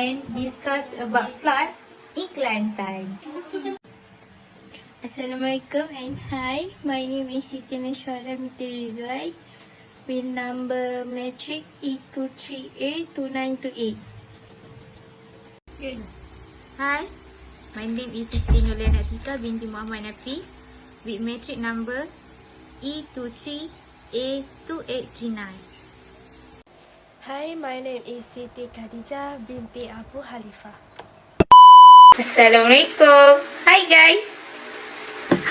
and discuss about flood in Kelantan. Assalamualaikum and hi, my name is Siti Nishwara Rizwai with number matric E23A2928. Hi, my name is Siti Nurliana Tika binti Muhammad Nafi with matric number E23A2839. Hi, my name is Siti Khadijah binti Abu Halifah. Assalamualaikum. Hi guys.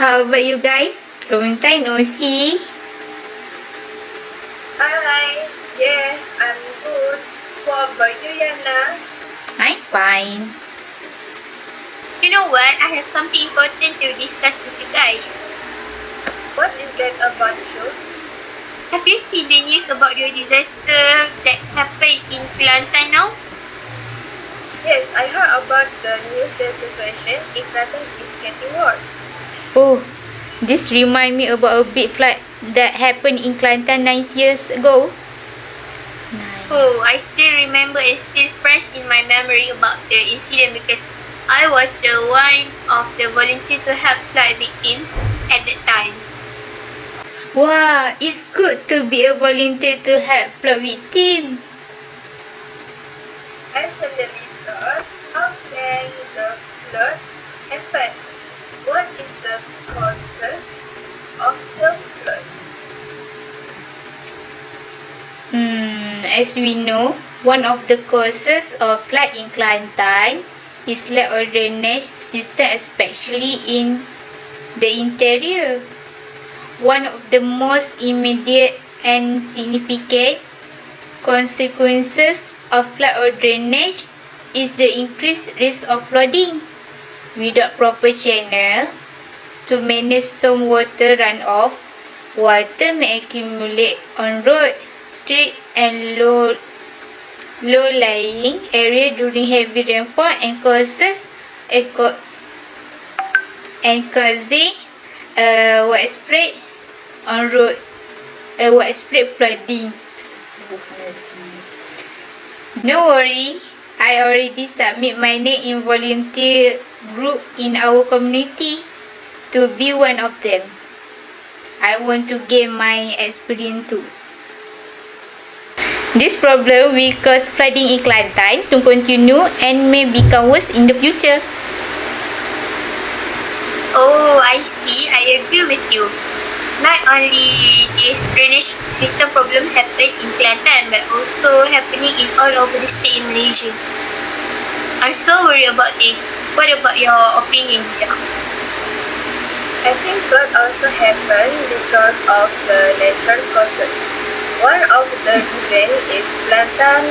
How about you guys? Long time no see. Hi, yeah, I'm good. What about you, Yana? I'm fine. You know what? I have something important to discuss with you guys. What is that about you? Have you seen the news about the disaster that happened in Kelantan now? Yes, I heard about the news that situation in Kelantan is getting worse. Oh, this remind me about a big flood that happened in Kelantan 9 years ago. Oh, I still remember and still fresh in my memory about the incident because I was the one of the volunteer to help flood victims at that time. Wow, it's good to be a volunteer to help flood victim. I suddenly thought, how can the flood happen? What is the causes of the flood? As we know, one of the causes of flood in Kelantan is lack of drainage system, especially in the interior. One of the most immediate and significant consequences of flood or drainage is the increased risk of flooding. Without proper channel to manage stormwater runoff, water may accumulate on road, street and low-lying area during heavy rainfall and causing widespread on road widespread flooding. No worry, I already submit my name in volunteer group in our community to be one of them. I want to gain my experience too. This problem will cause flooding in Kelantan to continue and may become worse in the future. Oh, I see. I agree with you. Not only this drainage system problem happened in Kelantan, but also happening in all over the state in Malaysia. I'm so worried about this. What about your opinion, Jam? I think flood also happened because of the natural causes. One of the reasons is Kelantan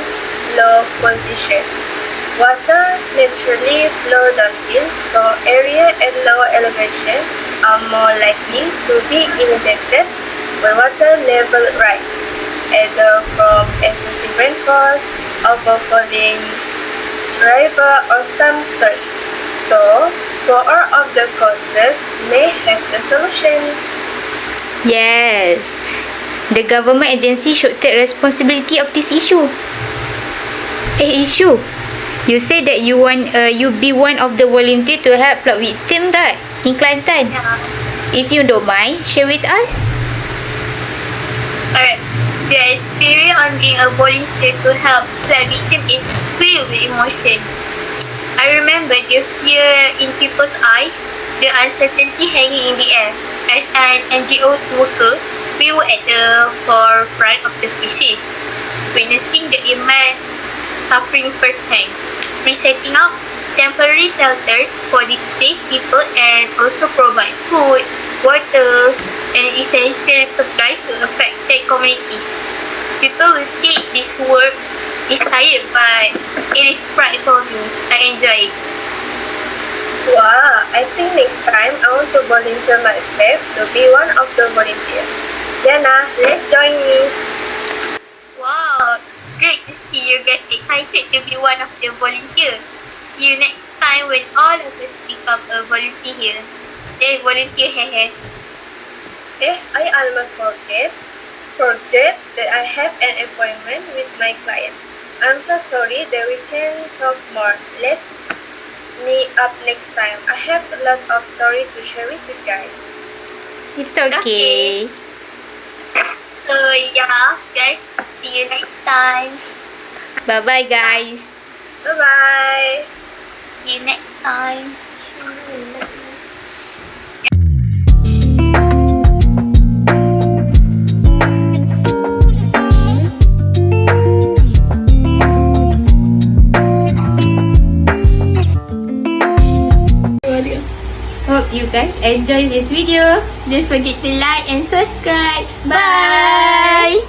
low position. Water naturally flow downhill, so area at lower elevation are more likely to be inundated when water level rise, either from excessive rainfall, overflowing river or some surge. So, for all of the causes may have the solution. Yes, the government agency should take responsibility of this issue. You said that you want you be one of the volunteer to help flood victim, right? In Kelantan. Yeah. If you don't mind, share with us. Alright. The experience on being a volunteer to help flood victim is filled with emotion. I remember the fear in people's eyes, the uncertainty hanging in the air. As an NGO worker, we were at the forefront of the crisis, witnessing the immense suffering firsthand. We setting up temporary shelters for displaced people and also provide food, water, and essential supplies to affected communities. People will say this work is tired, but it is pride for me. I enjoy it. Wow, I think next time I want to volunteer myself to be one of the volunteers. Jana, let's join me. Wow, great to see you guys excited to be one of the volunteers. See you next time when all of us become a volunteer here. Volunteer, hehe. I almost forget that I have an appointment with my client. I'm so sorry that we can talk more. Let's meet up next time. I have a lot of stories to share with you guys. It's okay. So yeah, guys, see you next time. Bye-bye, guys. Bye-bye. See you next time. Hope you guys enjoy this video. Don't forget to like and subscribe. Bye.